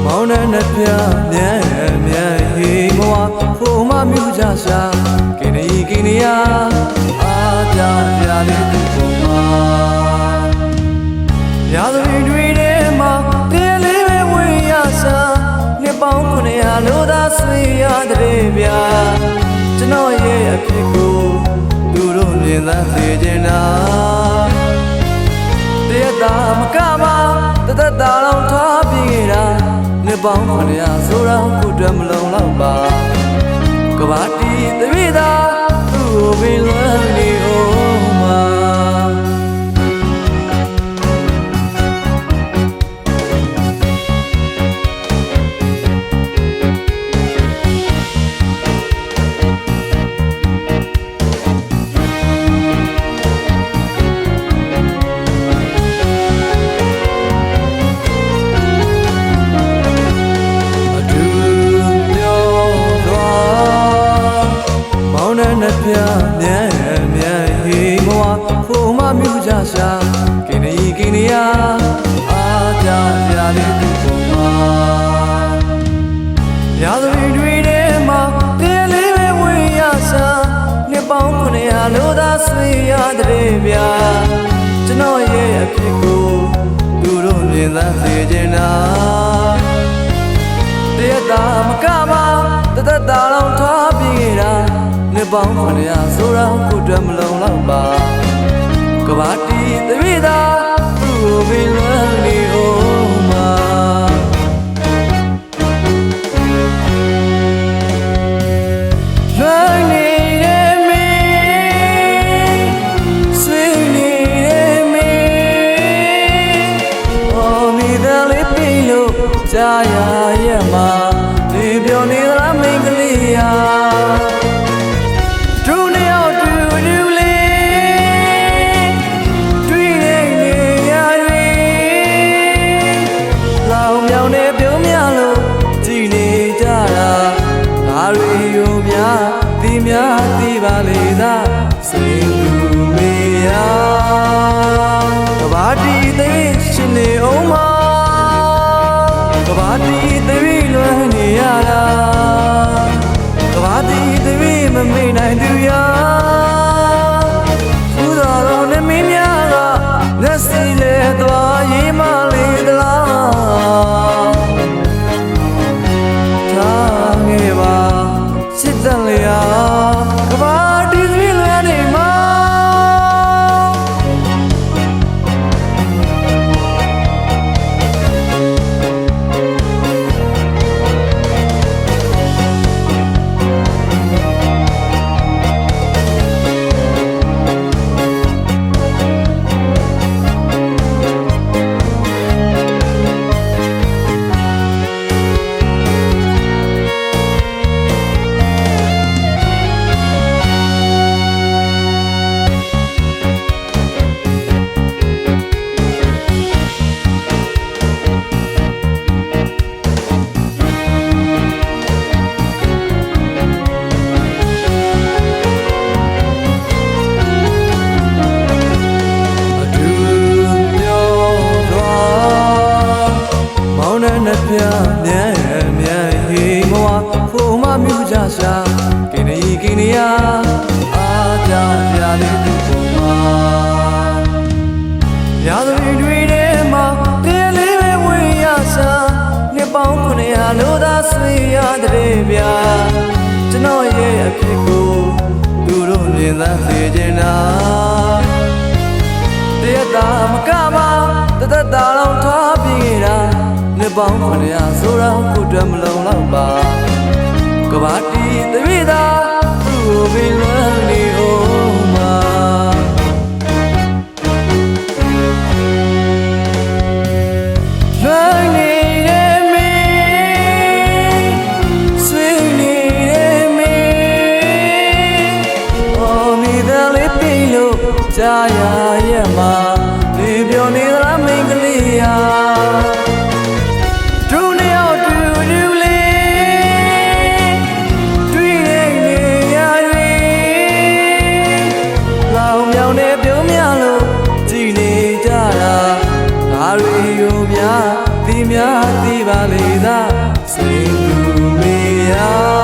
မောင်နဲ့နှစ်ပြမြန်မြန်ဟေးမွာဖိုမမြူကြရှာကင်းနေရအားကြရလေးသူပေါ်မှာရာသပင်တွေထဲမှာတရားလေးပဲဝင်ရစားနှစ်ပေါင်း900လို့သာဆွေရတဲ့ဗျာကျွန်တော်ရဲ့အဖြစ်ကိုသူတို့မြင်သာစေချင်တာတရားသာမကပါတသက်တာလုံးထားပြီးခဲ့တာနှစ်ပေါင်း900ဆိုတော့ကိုတည်းမလုံးတော့ပါကဘာတီတပိသာသူ့ကိုပင်လွမ်းနေအောင်မှာနှစ်ပြမြန်မြန်ဟေးမွာဖိုမမြူကြရှာကင်းနေရအားကြရလေးသူပေါ်မှာရာသပင်တွေထဲမှာတရားလေးပဲဝင်ရစားနှစ်ပေါင်း900လို့သာဆွေရတဲ့ဗျာကျွန်တော်ရဲ့အဖြစ်ကိုသူတို့မြင်သာစေချင်တာတရားသာမကပါတသက်တာလုံးထားပြီးခဲ့တာနှစ်ပေါင်း900ဆိုတော့ကိုတည်းမလုံးတော့ပါကဘာတီတပိသာသူ့ကိုပင်လွမ်းနေအောင်မှာလွမ်းနေတဲ့မင်းဆွေးနေတဲ့မင်းအော်မိသားလေးပြီလို့ကြားရရဲ့မှာဒီပြောနေသလားမိန်းကလေးရာသိပါလေသာစိတ်လူမေယာကဘာတီသေးရှင်နေအောင်မကဘာတီသေးလွမ်းနေရတာကဘာတီသေးမမေ့နိုင်သူရာသူတော်နဲ့မင်းများကလက်စီလဲသွားရေးမလေးသလားထားငယ်ပါစစ်တန်လျာကဘာတီသီလွယ်နေမှာနှစ်ပြမြန်မြန်ဟေးမွာဖိုမမြူကြရှာကင်းနေရအားကြရလေးသူပေါ်မှာရာသပင်တွေထဲမှာတရားလေးပဲဝင်ရစားနှစ်ပေါင်း900လို့သာဆွေရတဲ့ဗျာကျွန်တော်ရဲ့အဖြစ်ကိုသူတို့မြင်သာစေချင်တာတရားသာမကပါတသက်တာလုံးထားပြီးခဲ့တာနှစ်ပေါင်း900ဆိုတော့ကိုတည်းမလုံးတော့ပါကဘာတီတပိသာသူ့ကိုပင်လွမ်းနေအောင်မှာလွမ်းနေတဲ့မင်းဆွေးနေတဲ့မင်းအော်မိသားလေးပြီလို့ကြားရရဲ့မှာဒီပြောနေသလားမိန်းကလေးရာဒီများ ပါလေသာစိတ်သူမေယာ